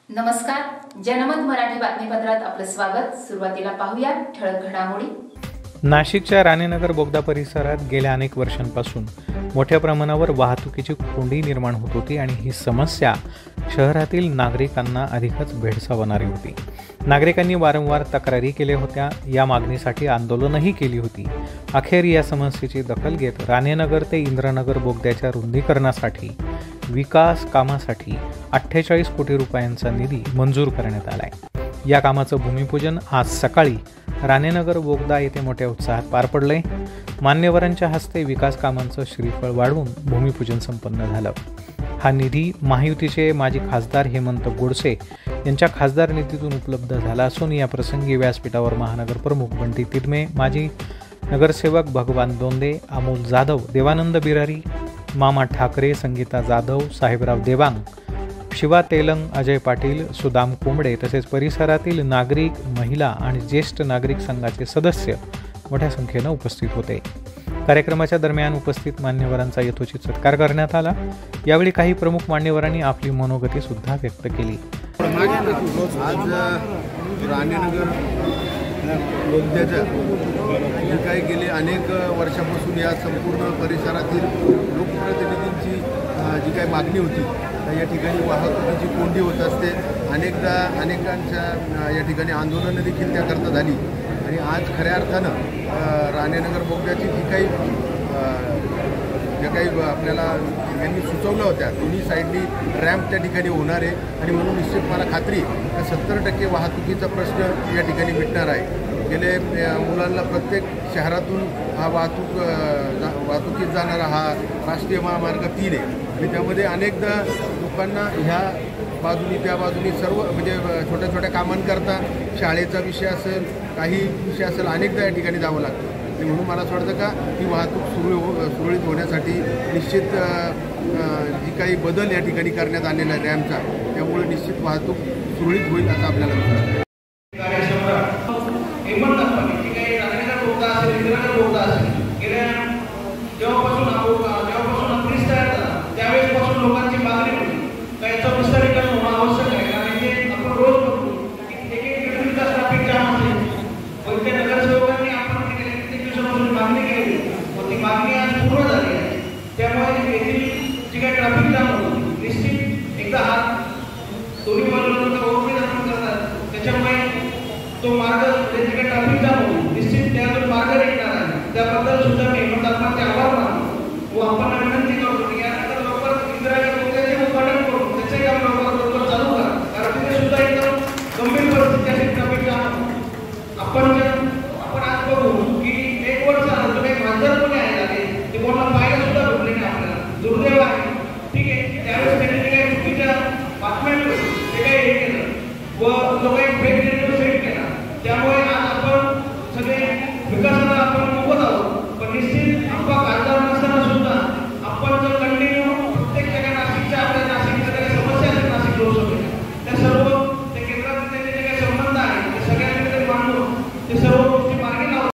नमस्कार, जनमत मराठी बातमीपत्रात आपलं स्वागत। सुरुवातीला पाहूया ठळक घडामोडी। नाशिकच्या राणेनगर बोगदा परिसरात गेल्या अनेक वर्षांपासून मोठ्या प्रमाणावर वाहतुकीची कोंडी निर्माण होत होती आणि ही समस्या शहरातील नागरिकांना अधिकच भेडसावणारी होती। नागरिकांनी वारंवार तक्रारी केल्या होत्या, या मागणीसाठी आंदोलनही केली होती। अखेर या समस्येची दखल घेत राणेनगर ते इंद्रनगर बोगद्याच्या रुंदीकरणासाठी विकास कामासाठी 48 कोटी रुपयांचा निधी मंजूर करण्यात आला आहे। या कामाचं भूमिपूजन आज सकाळी राणेनगर बोगदा येथे मोठ्या उत्साहात पार पडले। मान्यवरांच्या हस्ते विकास कामांचं श्रीफळ वाढवून भूमिपूजन संपन्न झालं। हा निधी महायुतीचे माजी खासदार हेमंत गोडसे यांच्या खासदार निधीतून उपलब्ध झाला असून या प्रसंगी व्यासपीठावर महानगर प्रमुख बंटी तिडमे, माजी नगरसेवक भगवान दोंदे, अमोल जाधव, देवानंद बिरारी, मामा ठाकरे, संगीता जाधव, साहेबराव देवांग, शिवा तेलंग, अजय पाटील, सुदाम कोंबडे तसेच परिसरातील नागरिक, महिला आणि ज्येष्ठ नागरिक संघाचे सदस्य मोठ्या संख्येने उपस्थित होते। कार्यक्रमाच्या दरम्यान उपस्थित मान्यवरांचा यथोचित सत्कार करण्यात आला। यावेळी काही प्रमुख मान्यवरांनी आपली मनोगती सुद्धा व्यक्त केली। आज राणेनगर बोगद्याच्या जे काही गेले अनेक वर्षापासून या संपूर्ण परिसरातील लोकप्रतिनिधींची जी काही मागणी होती, या ठिकाणी वाहतुकीची कोंडी होत असते। अनेकांच्या या ठिकाणी आंदोलनं देखील त्याकरता झाली आणि आज खऱ्या अर्थानं राणेनगर बोगद्याची जी काही आपल्याला यांनी सुचवलं होत्या दोन्ही साईडनी रॅम्प त्या ठिकाणी होणार आहे आणि म्हणून निश्चित मला खात्री आहे 70% वाहतुकीचा प्रश्न या ठिकाणी मिटणार आहे। गेले मुलांना प्रत्येक शहरातून हा वाहतुकीत जाणारा हा राष्ट्रीय महामार्ग 3 आहे आणि त्यामध्ये अनेकदा लोकांना ह्या बाजूनी त्या बाजूनी सर्व म्हणजे छोट्या छोट्या कामांकरता शाळेचा विषय असेल, काही विषय असेल, अनेकदा या ठिकाणी जावं लागतं आणि म्हणून मला असं वाटतं का ही वाहतूक सुरळीत होण्यासाठी निश्चित जी काही बदल या ठिकाणी करण्यात आलेला आहे रॅम्पचा, त्यामुळे निश्चित वाहतूक सुरळीत होईल असं आपल्याला वाटतं। तो मार्ग ट्रॅफिक जाम होईल, निश्चित त्यातून मार्ग निघणार आहे। त्याबद्दल सुद्धा मी हेमंतांचे आभार मानतो व आपण विनंती करतो की यानंतर लवकर इंद्रायणी बोगद्याचे उद्घाटन करून त्याचे काम लवकर चालू करा, कारण तिथे सुद्धा एकदम गंभीर परिस्थिती आहे ट्रॅफिक जाम। आपण आज बघू की 1 वर्ष झालं तो काही मांजर कोणी आहे ते कोणाला पाहायला सुद्धा भेटले नाही आपल्याला, दुर्दैव आहे। ठीक आहे, त्यावेळेस त्यांनी जे काही चुकीच्या बातम्या ते काही हे केलं व लोक एक फेक नेटवर्क सेट केला, त्यामुळे आज आपण सगळे विकासाला आपण मोबत आहोत। पण निश्चित आपला खासदार नसताना सुद्धा आपण जर कंटिन्यू प्रत्येक जगा नाशिकच्या आपल्या नाशिकच्या काही समस्या आहेत नाशिक लोकसभेच्या, त्या सर्व ते केंद्रात त्याचे जे काही संबंध आहेत ते सगळ्यांकडे मांडून ते सर्व गोष्टी मार्गी लावतात।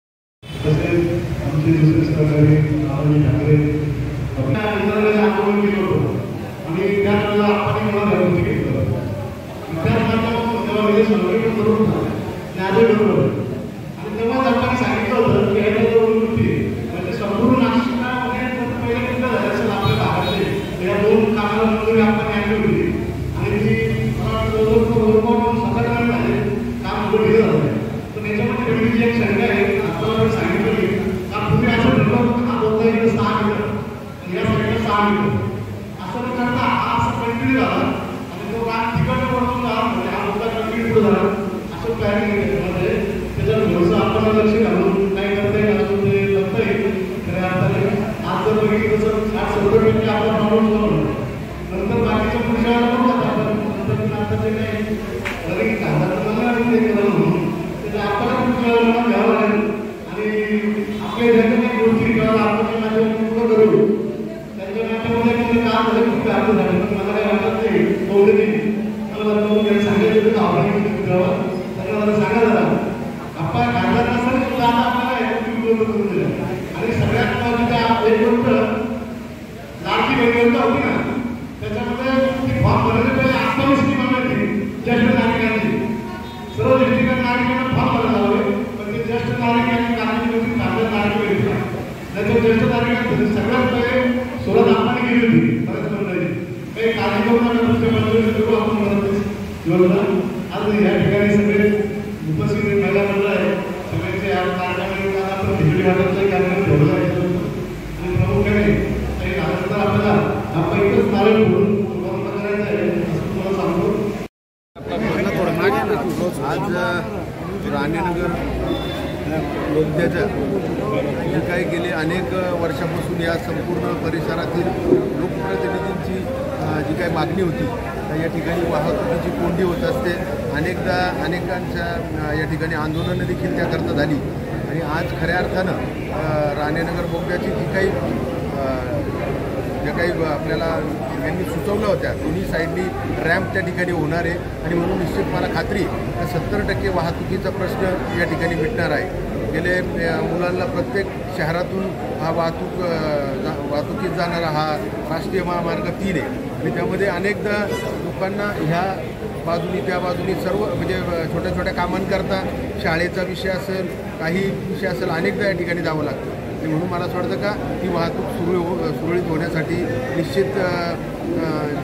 तसेच आमचे दुसरे सहकारी आम्ही ठाकरे आंदोलन केलं होतं आणि त्यावेळेला आपण मला घरगुती घेतलं आणि तेव्हा आपण सांगितलं होतं की म्हणजे संपूर्ण नाशिकला पहिले कुठलं झालं असेल आपल्या भागातले या 2 कामाला मंजुरी आपण आणली होती आणि ती सकाळ झाले काम दिलं झालं। पण याच्यामध्ये वेगळी एक शंका आहे, आपल्याला सांगितलं की तुम्ही असं ठरवलं हा बोलता इकडे 6 मीटर आणि या साईडला 6 मीटर असं न करता हा असं कंटिन्यू झाला आणि तो काम तिकडनं पडून झाला म्हणजे हा बोलता कंटिन्यू पुढे झाला असं प्लॅनिंग केलं। त्याच्यावर थोडंसं आपण लक्ष घालून काय करता येईल अजून ते करता येईल खऱ्या अर्थाने। आज जर बघितलं तर आज 70% आपण माणूस बनवलं, नंतर बाकीच्या पुढच्या बघू आपण नंतर जे काही घरी खासदार ते केलं म्हणून त्याचा आपल्याला पुढच्या वेळेला घ्यावं लागेल आणि आपल्या ज्यांनी काही गोष्टी घ्यावं आपण माझ्या पूर्ण करू त्यांच्या नाट्यामध्ये काम झालं खूप अर्थ झालं। पण मला काय वाटत नाही तेवढे मला सांगायचं तर आपण घ्यावं त्यांना सांगा झाला आपण खासदार नसताना सुद्धा आता आपल्याला आणि सगळ्यात महत्त्वाचं एक गोष्ट लाडकी बहीण होती ना, त्याच्यामध्ये फॉर्म भरले पहिले 28 स्कीम आली आज या ठिकाणी सगळे उपस्थित महिला मंडळ आहे, सगळ्यांचे या कार्यक्रमाला आपण खिचडी वाटपचं कार्यक्रम ठेवला आहे आणि प्रमुख्याने काही नागरिकांना आपल्याला आपण एकच नारळ फोडून बंद करायचं आहे असं तुम्हाला सांगतो. आज राणेनगर बोगद्याच्या जे काही गेले अनेक वर्षापासून या संपूर्ण परिसरातील लोकप्रतिनिधींची जी काही मागणी होती या ठिकाणी वाहतुकीची कोंडी होत असते. अनेकांच्या या ठिकाणी आंदोलनं देखील त्याकरता झाली आणि आज खऱ्या अर्थानं राणेनगर बोगद्याची जी काही आपल्याला यांनी सुचवलं होत्या दोन्ही साईडनी रॅम्प त्या ठिकाणी होणार आहे आणि म्हणून निश्चित मला खात्री 70% वाहतुकीचा प्रश्न या ठिकाणी मिटणार आहे. गेले मुलांना प्रत्येक शहरातून हा वाहतुकीत जाणारा हा राष्ट्रीय महामार्ग 3 आहे आणि त्यामध्ये अनेकदा लोकांना ह्या बाजूनी त्या बाजूनी सर्व म्हणजे छोट्या छोट्या कामांकरता शाळेचा विषय असेल काही विषय असेल अनेकदा या ठिकाणी जावं लागतं आणि म्हणून मला असं वाटतं का ही वाहतूक सुरळीत होण्यासाठी निश्चित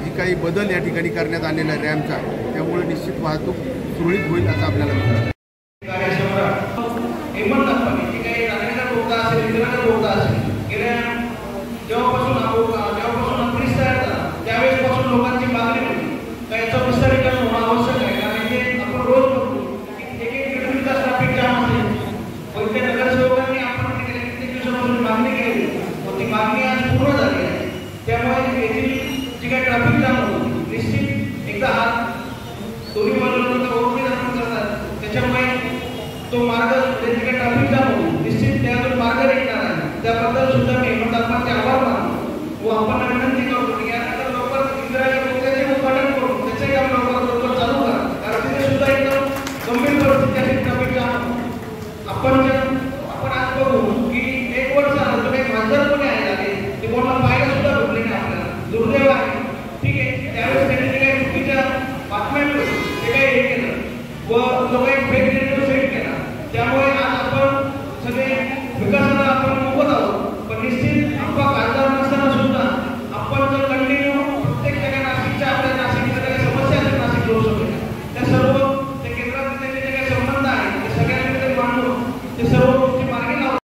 जी काही बदल या ठिकाणी करण्यात आलेला आहे रॅम्पचा त्यामुळे निश्चित वाहतूक सुरळीत होईल असं आपल्याला वाटतं. त्यावेळेसपासून लोकांची मागणी होती त्याचं विस्तारीकरण होणं आवश्यक आहे. कारण ते आपण रोज बघतो की 1 किलोमीटर ट्रॅफिक जाम असेल पण त्या नगरसेवकांनी आपण कित्येक दिवसापासून मागणी केली व ती मागणी आज पूर्ण झाली आहे. त्यामुळे येथील जी काही ट्रॅफिक जाम होती निश्चित एकदा हात दोन्ही बाजूला ओळखले जातात त्याच्यामुळे तो मार्ग जे काही ट्रॅफिक जाम होतो निश्चित त्यातून मार्ग निघणार आहे. त्याबद्दल सुद्धा मी हेमंतचे आभार मानतो व आपण विनंती करतो की यानंतर लवकर इंदिराजी बोगद्याचे उद्घाटन करून त्याचे काम लवकर चालू करा. कारण तिथे सुद्धा एकदम गंभीर परिस्थिती आहे ट्रॅफिक जाम. आपण आज बघू की 1 वर्ष झालं तर काही मांजर कोणी आहे ते कोणाला पाहायला सुद्धा भेटले नाही आपल्याला. दुर्दैव आहे. ठीक आहे त्यावेळेस त्यांनी जे काही चुकीच्या बातम्या ते काही हे केलं व जो काही फेक नेटवर्क सेट केला त्यामुळे आज आपण सगळे विकासाला आपण मोफत आहोत. पण निश्चित आपला खासदार नसताना सुद्धा आपण जर कंटिन्यू प्रत्येक ठिकाणी नाशिकच्या आपल्या नाशिकच्या काही समस्या आहेत नाशिक लोकसभेच्या त्या सर्व ते केंद्रात त्याचे जे काही संबंध आहेत ते सगळ्यांकडे मांडून ते सर्व गोष्टी मार्गी लावतात.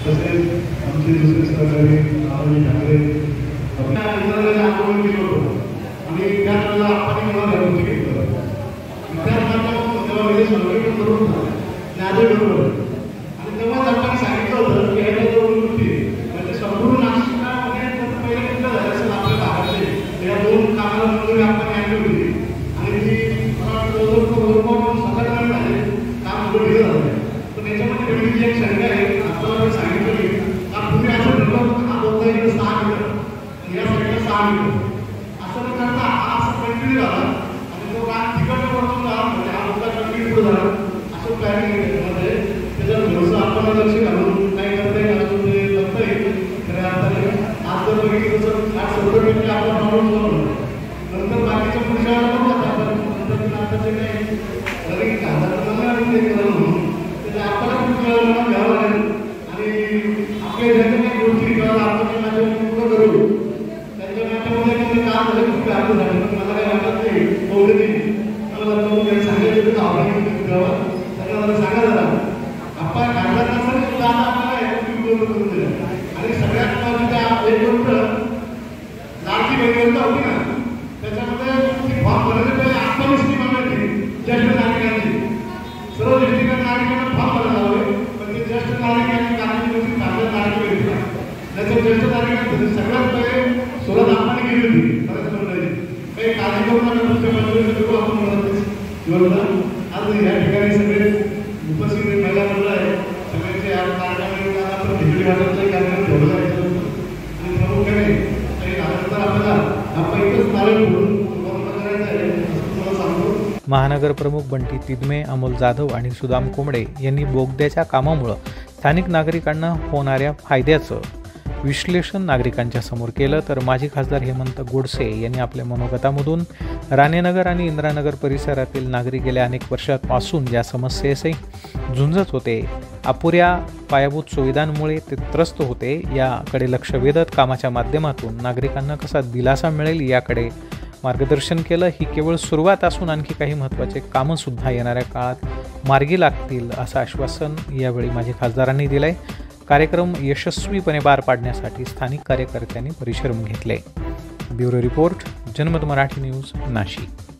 तसेच आमचे दुसरे सहकारी आरोग्य ठाकरे आंदोलन केलं होतं आणि त्यावेळेला आपण मला घरगुती घेतलं तेव्हा सर्वे करून नादे बरोबर आणि तेव्हाच आपण सांगितलं होतं की ह्याच्या जो वृत्ती म्हणजे संपूर्ण नाशिकला पहिले कुठलं झालं असेल आपल्या भागातले या 2 कामाला मंजुरी आपण आणली होती आणि ती सकाळ झाले काम पुढे दिलं झालं. पण याच्यामध्ये वेगळी एक शंका आहे आपल्याला सांगितलं की तुम्ही असं ठरवलं हा बोलता इकडे 6 मीटर आणि या साईडला 6 मीटर असं न करता हा असं कंटिन्यू झाला आणि तो काम तिकडनं वरतून झाला म्हणजे हा बोलता कंटिन्यू पुढे झाला असं प्लॅनिंग मध्ये त्याच्यात थोडंसं आपण लक्ष घालून काय करता येईल अजून ते करता येईल. खऱ्या अर्थाने आज जर बघितलं तर आज 70% आपला प्रॉब्लेम झाला नंतर बाकीच्या पुढच्या नंतर जे काही जरी ते केलं म्हणून त्याच्या आपल्याला पुढच्या घ्यावं लागेल आणि आपल्या ज्यांच्या काही गोष्टी किंवा आपण माझ्या पूर्ण करू त्यांच्या नाट्यामध्ये काम झालं खूप अर्थ झालं मला काय वाटत नाही बोलले मला काही सांगायचं तर आवडलं त्यांना सांगा झाला आपण घालत नसेल सुद्धा आपल्याला करून दिलं आणि सगळ्यात महत्त्वाच्या एक गोष्ट लाडकी बहीण होती ना त्याच्यामध्ये फॉर्म भरले पहिले 28 टी मागायची ज्येष्ठ नागरिकांची सर्व दृष्टीने नागरिकांना फॉर्म भरायला लावले पण ते ज्येष्ठ नागरिकांची काळजी होती चांगल्या नागरिक घेतला त्याच्या ज्येष्ठ नागरिकांमध्ये सगळ्यात पहिले सुरुवात आपण केली होती बऱ्याच मंडळी काही काळजी करून नका दुसऱ्या मंडळीचं करू आपण म्हणत योजना. आज या ठिकाणी सगळे उपस्थित महिला मंडळ आहे सगळ्यांचे या कार्यक्रमाला आपण खिचडी वाटपचं कार्यक्रम ठेवला आहे आणि प्रमुख्याने काही नागरिकांना आपल्याला आपण एकच नारळ फोडून बंद करायचं आहे असं तुम्हाला सांगतो. महानगर प्रमुख बंटी तिदमे, अमोल जाधव आणि सुदाम कोंबडे यांनी बोगद्याच्या कामामुळं स्थानिक नागरिकांना होणाऱ्या फायद्याचं विश्लेषण नागरिकांच्या समोर केलं. तर माजी खासदार हेमंत गोडसे यांनी आपल्या मनोगतामधून राणेनगर आणि इंदिरानगर परिसरातील नागरिक गेल्या अनेक वर्षांपासून ज्या समस्येशी झुंजत होते, अपुऱ्या पायाभूत सुविधांमुळे ते त्रस्त होते, याकडे लक्ष वेधत कामाच्या माध्यमातून नागरिकांना कसा दिलासा मिळेल याकडे मार्गदर्शन केलं. ही केवळ सुरुवात असून आणखी काही महत्त्वाचे कामंसुद्धा येणाऱ्या काळात मार्गी लागतील असं आश्वासन यावेळी माजी खासदारांनी दिलं आहे. कार्यक्रम यशस्वीपणे पार पाडण्यासाठी स्थानिक कार्यकर्त्यांनी परिश्रम घेतले. ब्युरो रिपोर्ट, जनमत मराठी न्यूज, नाशिक.